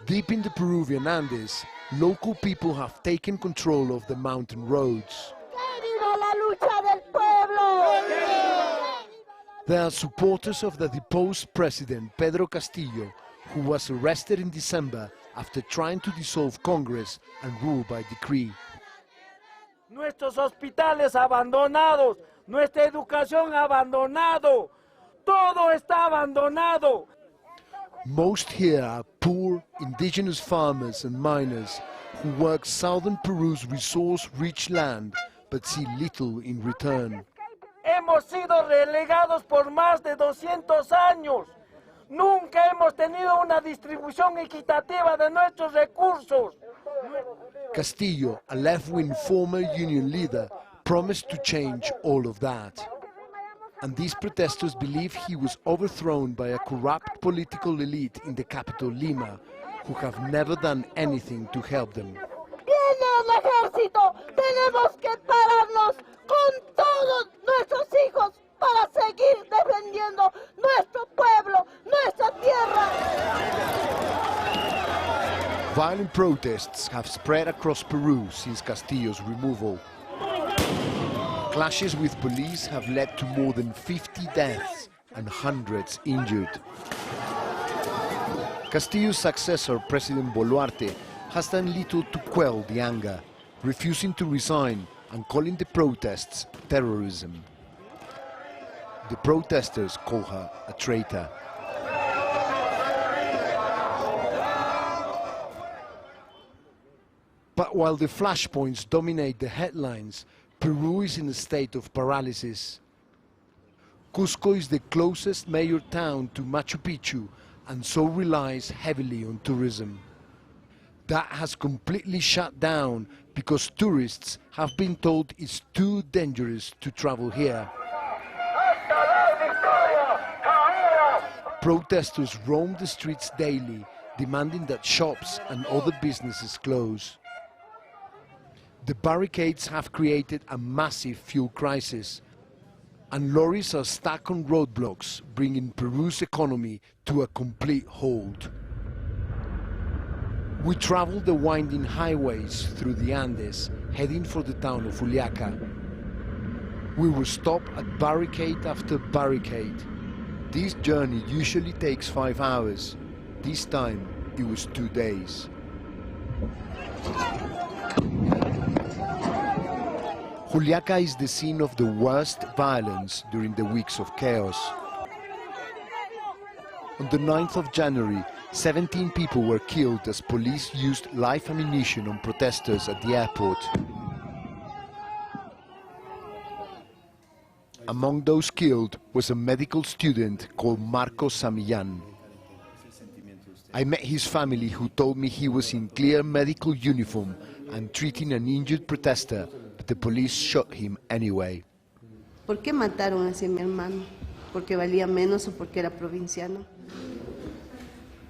Deep in the Peruvian Andes, local people have taken control of the mountain roads. They are supporters of the deposed president Pedro Castillo, who was arrested in December after trying to dissolve Congress and rule by decree. Nuestros hospitales abandonados, nuestra educación abandonado, todo está abandonado. Most here are poor, indigenous farmers and miners who work southern Peru's resource-rich land but see little in return. Hemos sido relegados por más de 200 años. Nunca hemos tenido una distribución equitativa de nuestros recursos. Castillo, a left-wing former union leader, promised to change all of that. And these protesters believe he was overthrown by a corrupt political elite in the capital Lima, who have never done anything to help them. Viene el ejército, tenemos que pararnos con todos nuestros hijos para seguir defendiendo nuestro pueblo, nuestra tierra. Violent protests have spread across Peru since Castillo's removal. Clashes with police have led to more than 50 deaths and hundreds injured. Castillo's successor, President Boluarte, has done little to quell the anger, refusing to resign and calling the protests terrorism. The protesters call her a traitor. But while the flashpoints dominate the headlines, Peru is in a state of paralysis. Cusco is the closest major town to Machu Picchu and so relies heavily on tourism. That has completely shut down because tourists have been told it's too dangerous to travel here. Protesters roam the streets daily, demanding that shops and other businesses close. The barricades have created a massive fuel crisis, and lorries are stuck on roadblocks, bringing Peru's economy to a complete halt. We travel the winding highways through the Andes, heading for the town of Juliaca. We will stop at barricade after barricade. This journey usually takes 5 hours. This time it was 2 days. Juliaca is the scene of the worst violence during the weeks of chaos. On the 9th of January, 17 people were killed as police used live ammunition on protesters at the airport. Among those killed was a medical student called Marco Samillan. I met his family, who told me he was in clear medical uniform and treating an injured protester, but the police shot him anyway. ¿Por qué mataron así a mi hermano? ¿Porque valía menos o porque era provinciano?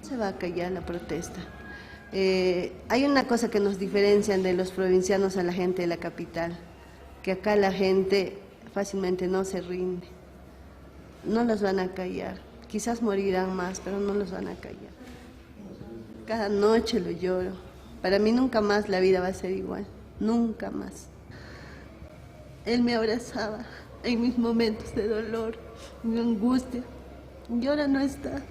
Se va a callar la protesta. Hay una cosa que nos diferencia de los provincianos a la gente de la capital, que acá la gente fácilmente no se rinde. No los van a callar. Quizás morirán más, pero no los van a callar. Cada noche lo lloro. Para mí nunca más la vida va a ser igual. Nunca más. Él me abrazaba en mis momentos de dolor, mi angustia. Y ahora no está.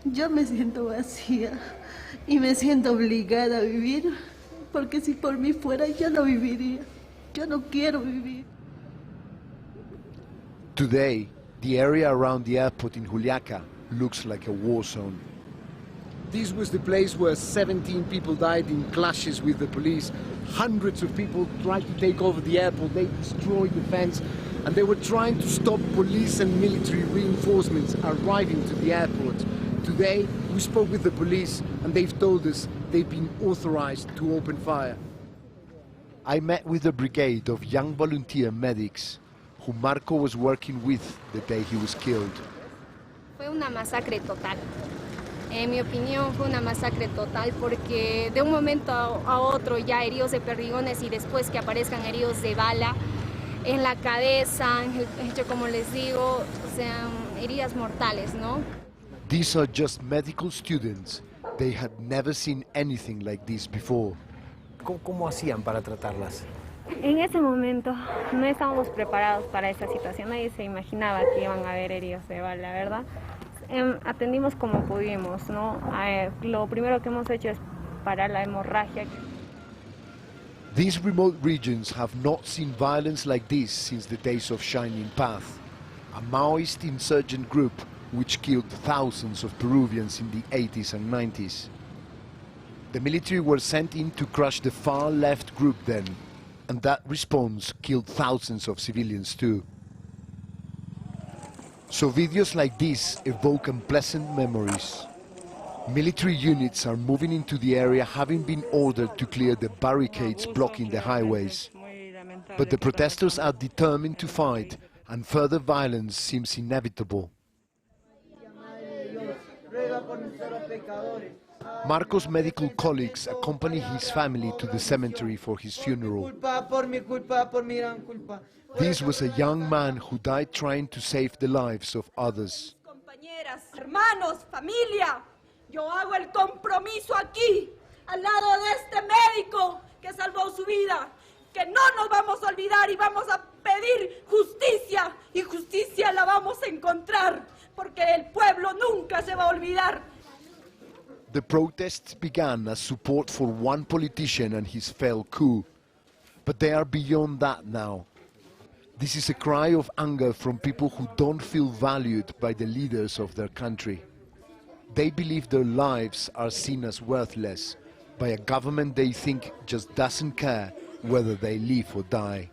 Yo me siento vacía y me siento obligada a vivir, porque si por mí fuera yo no viviría. Yo no quiero vivir. Today, the area around the airport in Juliaca looks like a war zone. This was the place where 17 people died in clashes with the police. Hundreds of people tried to take over the airport. They destroyed the fence, and they were trying to stop police and military reinforcements arriving to the airport. Today, we spoke with the police, and they've told us they've been authorized to open fire. I met with a brigade of young volunteer medics who Marco was working with the day he was killed. Fue una masacre total. En mi opinión fue una masacre total porque de un momento a otro ya heridos de perdigones y después que aparezcan heridos de bala en la cabeza, como les digo, o sea, heridas mortales, ¿no? These are just medical students. They had never seen anything like this before. ¿Cómo hacían para tratarlas? En ese momento no estábamos preparados para esa situación, nadie se imaginaba que iban a haber heridos de bala, ¿verdad? Atendimos como pudimos, ¿no? Lo primero que hemos hecho es parar la hemorragia. These remote regions have not seen violence like this since the days of Shining Path, a Maoist insurgent group which killed thousands of Peruvians in the 80s and 90s. The military were sent in to crush the far-left group then, and that response killed thousands of civilians too. So videos like this evoke unpleasant memories. Military units are moving into the area having been ordered to clear the barricades blocking the highways. But the protesters are determined to fight, and further violence seems inevitable. Marco's medical colleagues accompany his family to the cemetery for his funeral. This was a young man who died trying to save the lives of others. Compañeras, hermanos, familia, yo hago el compromiso aquí, al lado de este médico que salvó su vida, que no nos vamos a olvidar y vamos a pedir justicia, y justicia la vamos a encontrar, porque el pueblo nunca se va a olvidar. The protests began as support for one politician and his failed coup, but they are beyond that now. This is a cry of anger from people who don't feel valued by the leaders of their country. They believe their lives are seen as worthless by a government they think just doesn't care whether they live or die.